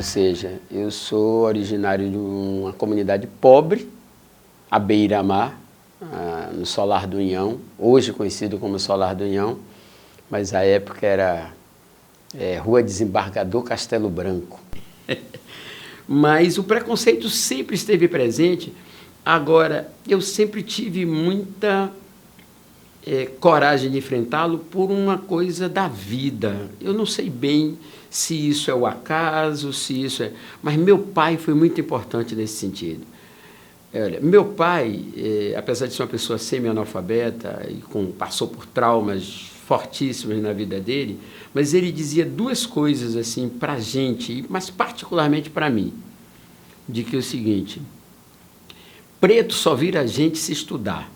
seja, eu sou originário de uma comunidade pobre, à beira-mar, no Solar do Unhão, hoje conhecido como Solar do Unhão, mas à época era Rua Desembargador Castelo Branco. Mas o preconceito sempre esteve presente. Agora, eu sempre tive muita coragem de enfrentá-lo por uma coisa da vida. Eu não sei bem se isso é o acaso, se isso é... Mas meu pai foi muito importante nesse sentido. Olha, meu pai, apesar de ser uma pessoa semi-analfabeta e passou por traumas fortíssimos na vida dele, mas ele dizia duas coisas assim para a gente, mas particularmente para mim, de que é o seguinte: preto só vira gente se estudar.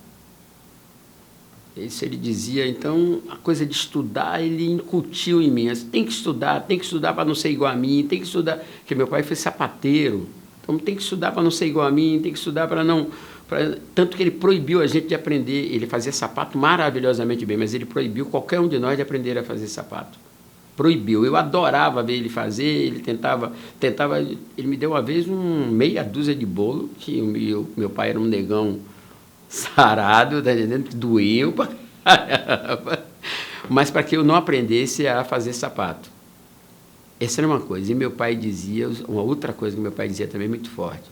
Isso ele dizia. Então, a coisa de estudar, ele incutiu em mim. Tem que estudar para não ser igual a mim, tem que estudar, porque meu pai foi sapateiro, então tem que estudar para não ser igual a mim, tem que estudar para não... Tanto que ele proibiu a gente de aprender. Ele fazia sapato maravilhosamente bem, mas ele proibiu qualquer um de nós de aprender a fazer sapato. Proibiu. Eu adorava ver ele fazer, ele tentava... Ele me deu uma vez meia dúzia de bolo, que meu pai era um negão sarado, tá entendendo? Que doeu pra caramba, mas para que eu não aprendesse a fazer sapato. Essa era uma coisa. E meu pai dizia, uma outra coisa que meu pai dizia também muito forte: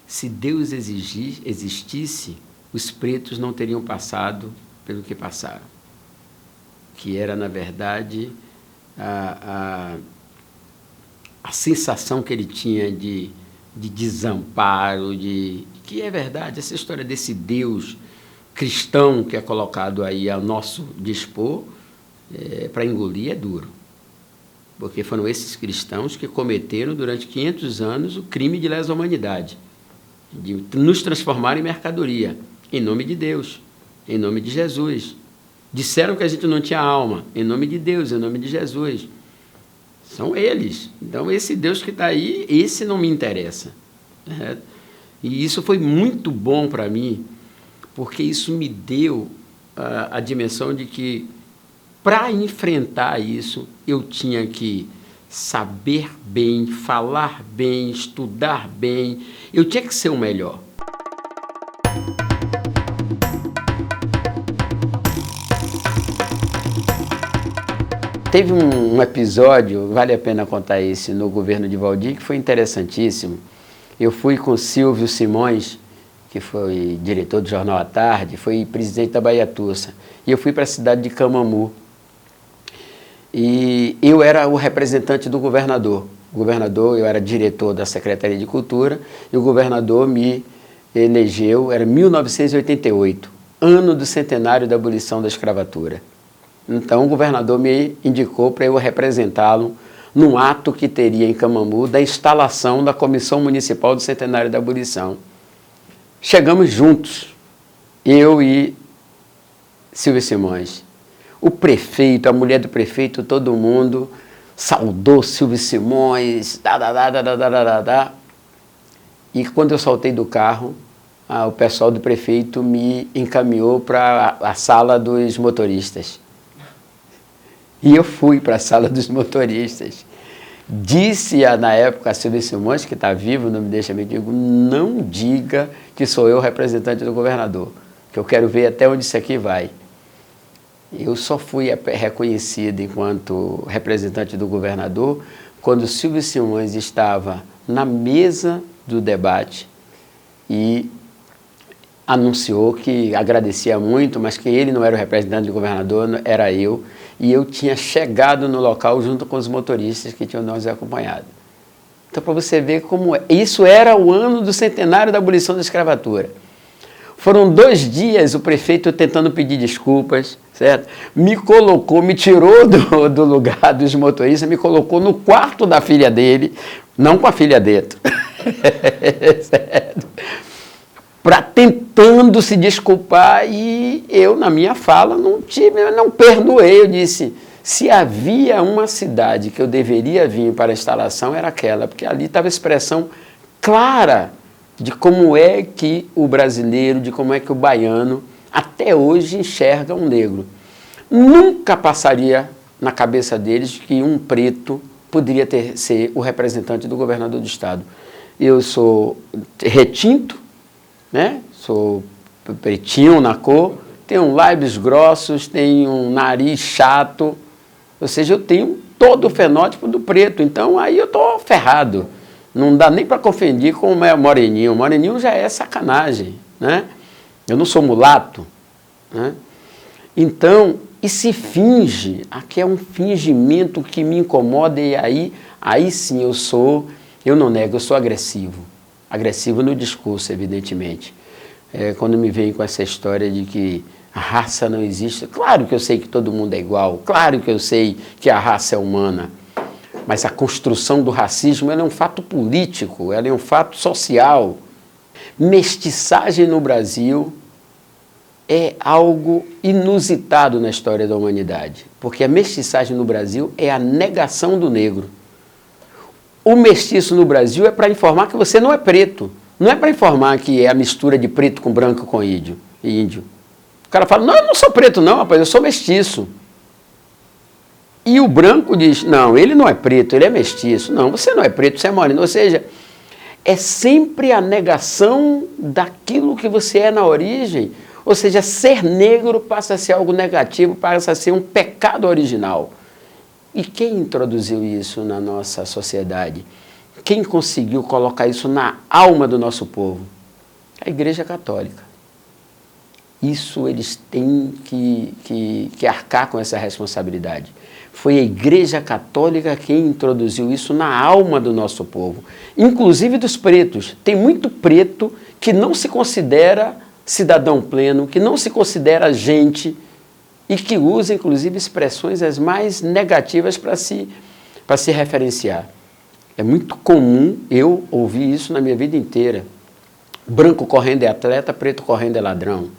se Deus existisse, os pretos não teriam passado pelo que passaram. Que era, na verdade, a sensação que ele tinha de desamparo, que é verdade, essa história desse Deus cristão que é colocado aí ao nosso dispor, para engolir é duro. Porque foram esses cristãos que cometeram durante 500 anos o crime de lesa humanidade, de nos transformar em mercadoria, em nome de Deus, em nome de Jesus. Disseram que a gente não tinha alma, em nome de Deus, em nome de Jesus. São eles. Então, esse Deus que está aí, esse não me interessa. E isso foi muito bom para mim, porque isso me deu a dimensão de que, para enfrentar isso, eu tinha que saber bem, falar bem, estudar bem, eu tinha que ser o melhor. Teve um episódio, vale a pena contar esse, no governo de Valdir, que foi interessantíssimo. Eu fui com Silvio Simões, que foi diretor do Jornal à Tarde, foi presidente da Baiatussa, e eu fui para a cidade de Camamu. E eu era o representante do governador. Eu era diretor da Secretaria de Cultura, e o governador me elegeu, era 1988, ano do centenário da abolição da escravatura. Então, o governador me indicou para eu representá-lo num ato que teria em Camamu da instalação da Comissão Municipal do Centenário da Abolição. Chegamos juntos, eu e Silvio Simões. O prefeito, a mulher do prefeito, todo mundo saudou Silvio Simões, E quando eu saltei do carro, o pessoal do prefeito me encaminhou para a sala dos motoristas. E eu fui para a sala dos motoristas. Disse na época a Silvio Simões, que está vivo, não me deixa mentir, não diga que sou eu o representante do governador, que eu quero ver até onde isso aqui vai. Eu só fui reconhecido enquanto representante do governador quando Silvio Simões estava na mesa do debate e anunciou que agradecia muito, mas que ele não era o representante do governador, era eu. E eu tinha chegado no local junto com os motoristas que tinham nos acompanhado. Então, para você ver como isso era o ano do centenário da abolição da escravatura. Foram 2 dias o prefeito tentando pedir desculpas, certo? Me tirou do lugar dos motoristas, me colocou no quarto da filha dele, não com a filha dentro, certo? Tentando se desculpar, e eu, na minha fala, não perdoei. Eu disse, se havia uma cidade que eu deveria vir para a instalação, era aquela, porque ali estava a expressão clara de como é que o brasileiro, de como é que o baiano, até hoje enxerga um negro. Nunca passaria na cabeça deles que um preto poderia ser o representante do governador do estado. Eu sou retinto, né? Sou pretinho na cor, tenho lábios grossos, tenho um nariz chato, ou seja, eu tenho todo o fenótipo do preto, então aí eu estou ferrado. Não dá nem para confundir com o moreninho. O moreninho já é sacanagem, né? Eu não sou mulato, né? Então, e se finge, aqui é um fingimento que me incomoda e aí sim eu não nego, eu sou agressivo. Agressivo no discurso, evidentemente. Quando me vem com essa história de que a raça não existe, claro que eu sei que todo mundo é igual, claro que eu sei que a raça é humana, mas a construção do racismo ela é um fato político, ela é um fato social. Mestiçagem no Brasil é algo inusitado na história da humanidade, porque a mestiçagem no Brasil é a negação do negro. O mestiço no Brasil é para informar que você não é preto, não é para informar que é a mistura de preto com branco com índio. O cara fala, não, eu não sou preto não, rapaz, eu sou mestiço. E o branco diz, não, ele não é preto, ele é mestiço. Não, você não é preto, você é moreno. Ou seja, é sempre a negação daquilo que você é na origem. Ou seja, ser negro passa a ser algo negativo, passa a ser um pecado original. E quem introduziu isso na nossa sociedade? Quem conseguiu colocar isso na alma do nosso povo? A Igreja Católica. Isso eles têm que arcar com essa responsabilidade. Foi a Igreja Católica quem introduziu isso na alma do nosso povo, inclusive dos pretos. Tem muito preto que não se considera cidadão pleno, que não se considera gente e que usa, inclusive, expressões as mais negativas para se referenciar. É muito comum eu ouvir isso na minha vida inteira. Branco correndo é atleta, preto correndo é ladrão.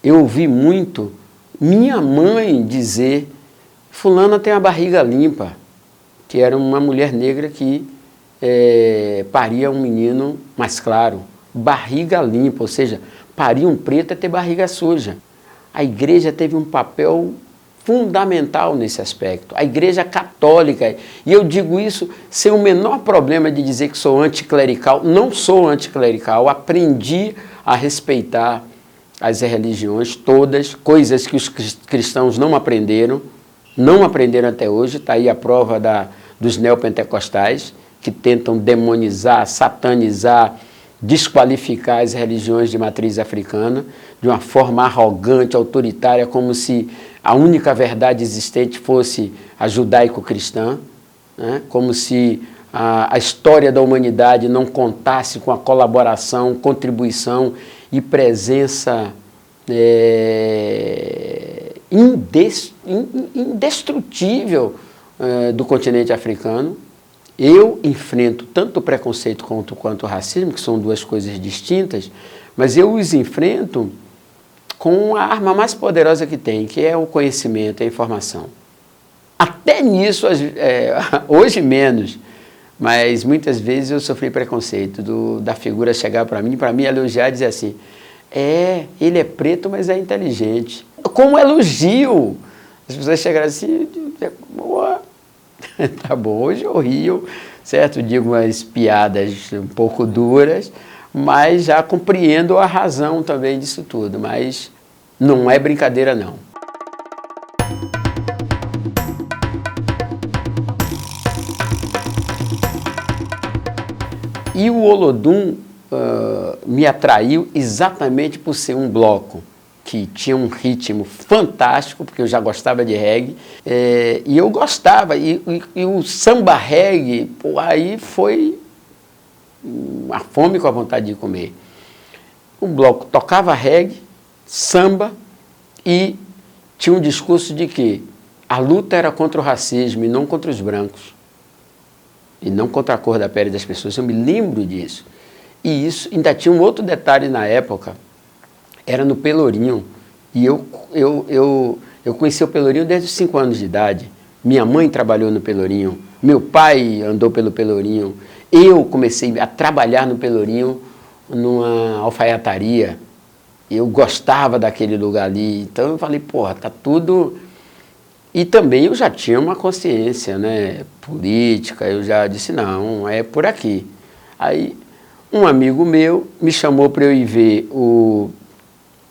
Eu ouvi muito minha mãe dizer, fulana tem a barriga limpa, que era uma mulher negra que paria um menino mais claro. Barriga limpa, ou seja, parir um preto é ter barriga suja. A igreja teve um papel fundamental nesse aspecto. A Igreja Católica, e eu digo isso sem o menor problema de dizer que sou anticlerical, não sou anticlerical, aprendi a respeitar as religiões todas, coisas que os cristãos não aprenderam até hoje. Está aí a prova dos neopentecostais, que tentam demonizar, satanizar, desqualificar as religiões de matriz africana de uma forma arrogante, autoritária, como se a única verdade existente fosse a judaico-cristã, né? Como se a história da humanidade não contasse com a colaboração, contribuição e presença indestrutível do continente africano. Eu enfrento tanto o preconceito quanto o racismo, que são duas coisas distintas, mas eu os enfrento com a arma mais poderosa que tem, que é o conhecimento, a informação. Até nisso, hoje menos, mas muitas vezes eu sofri preconceito da figura chegar para mim elogiar e dizer assim, ele é preto, mas é inteligente. Como elogio! As pessoas chegaram assim, boa, tá bom, hoje eu rio, certo? Digo umas piadas um pouco duras, mas já compreendo a razão também disso tudo, mas não é brincadeira não. E o Olodum me atraiu exatamente por ser um bloco que tinha um ritmo fantástico, porque eu já gostava de reggae, e eu gostava, e o samba reggae, pô, aí foi a fome com a vontade de comer. O bloco tocava reggae, samba, e tinha um discurso de que a luta era contra o racismo e não contra os brancos, e não contra a cor da pele das pessoas. Eu me lembro disso. E isso ainda tinha um outro detalhe na época, era no Pelourinho, e eu conheci o Pelourinho desde os 5 anos de idade. Minha mãe trabalhou no Pelourinho, meu pai andou pelo Pelourinho, eu comecei a trabalhar no Pelourinho numa alfaiataria, eu gostava daquele lugar ali, então eu falei, porra, tá tudo E também eu já tinha uma consciência, né, política, eu já disse, não, é por aqui. Aí um amigo meu me chamou para eu ir ver o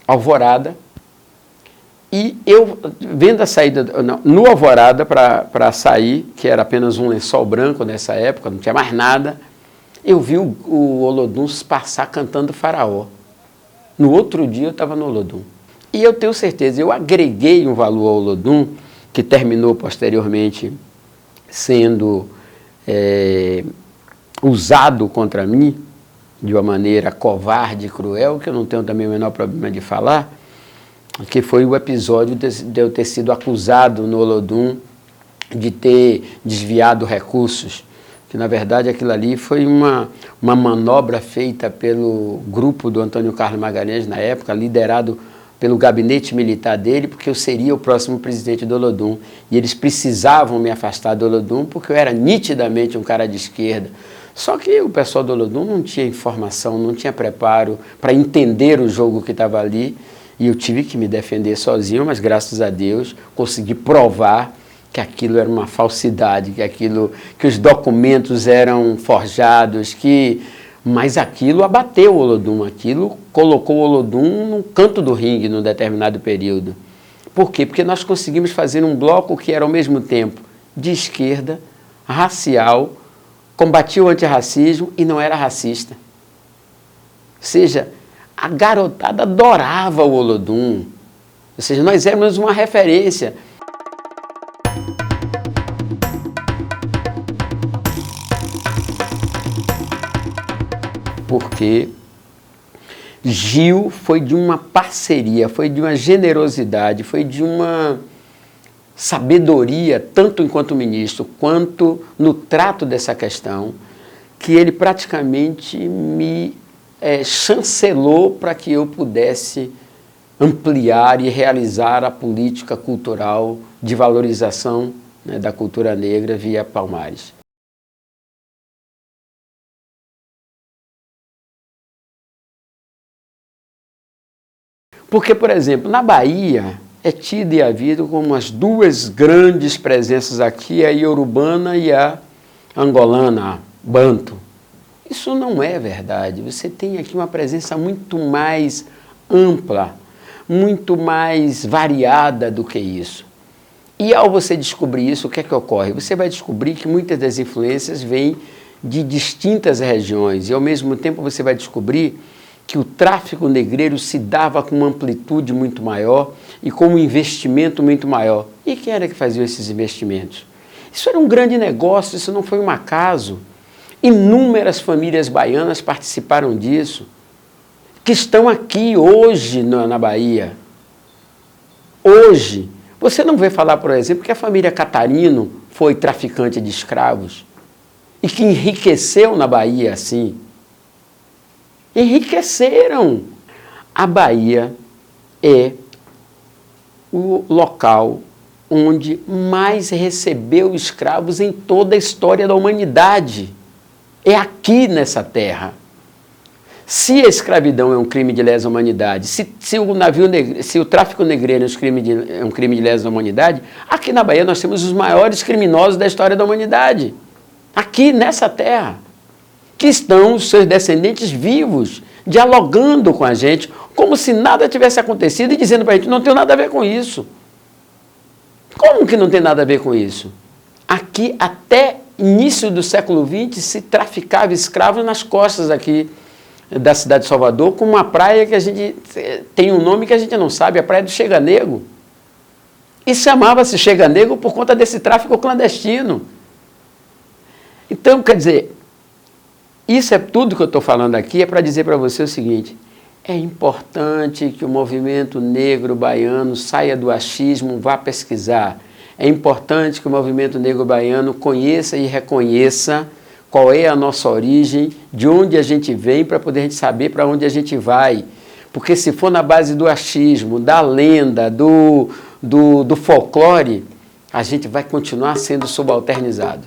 Alvorada, e eu, vendo a saída, no Alvorada, para sair, que era apenas um lençol branco nessa época, não tinha mais nada, eu vi o Olodum passar cantando Faraó. No outro dia eu estava no Olodum. E eu tenho certeza, eu agreguei um valor ao Olodum, que terminou posteriormente sendo usado contra mim, de uma maneira covarde e cruel, que eu não tenho também o menor problema de falar, que foi o episódio de eu ter sido acusado no Olodum de ter desviado recursos, que na verdade aquilo ali foi uma manobra feita pelo grupo do Antônio Carlos Magalhães na época, liderado pelo gabinete militar dele, porque eu seria o próximo presidente do Olodum, e eles precisavam me afastar do Olodum porque eu era nitidamente um cara de esquerda. Só que o pessoal do Olodum não tinha informação, não tinha preparo para entender o jogo que estava ali, e eu tive que me defender sozinho, mas graças a Deus consegui provar que aquilo era uma falsidade, que os documentos eram forjados, mas aquilo abateu o Olodum, aquilo colocou o Olodum no canto do ringue num determinado período. Por quê? Porque nós conseguimos fazer um bloco que era ao mesmo tempo de esquerda, racial, combatia o antirracismo e não era racista. Ou seja, a garotada adorava o Olodum. Ou seja, nós éramos uma referência. Porque Gil foi de uma parceria, foi de uma generosidade, foi de uma sabedoria, tanto enquanto ministro, quanto no trato dessa questão, que ele praticamente me chancelou para que eu pudesse ampliar e realizar a política cultural de valorização, né, da cultura negra via Palmares. Porque, por exemplo, na Bahia é tido e havido como as duas grandes presenças aqui, a iorubana e a angolana, a banto. Isso não é verdade. Você tem aqui uma presença muito mais ampla, muito mais variada do que isso. E ao você descobrir isso, o que é que ocorre? Você vai descobrir que muitas das influências vêm de distintas regiões e ao mesmo tempo você vai descobrir que o tráfico negreiro se dava com uma amplitude muito maior e com um investimento muito maior. E quem era que fazia esses investimentos? Isso era um grande negócio, isso não foi um acaso. Inúmeras famílias baianas participaram disso, que estão aqui hoje na Bahia. Hoje, você não vê falar, por exemplo, que a família Catarino foi traficante de escravos e que enriqueceu na Bahia assim. Enriqueceram. A Bahia é o local onde mais recebeu escravos em toda a história da humanidade. É aqui nessa terra. Se a escravidão é um crime de lesa humanidade, se o tráfico negreiro é um crime de lesa humanidade, aqui na Bahia nós temos os maiores criminosos da história da humanidade. Aqui nessa terra. Que estão os seus descendentes vivos, dialogando com a gente, como se nada tivesse acontecido e dizendo para a gente, não tem nada a ver com isso. Como que não tem nada a ver com isso? Aqui, até início do século XX, se traficava escravos nas costas aqui da cidade de Salvador, com uma praia que a gente tem um nome que a gente não sabe, a Praia do Cheganego. E chamava-se Cheganego por conta desse tráfico clandestino. Então, quer dizer, isso é tudo que eu estou falando aqui, é para dizer para você o seguinte, é importante que o movimento negro baiano saia do achismo, vá pesquisar. É importante que o movimento negro baiano conheça e reconheça qual é a nossa origem, de onde a gente vem, para poder a gente saber para onde a gente vai. Porque se for na base do achismo, da lenda, do folclore, a gente vai continuar sendo subalternizado.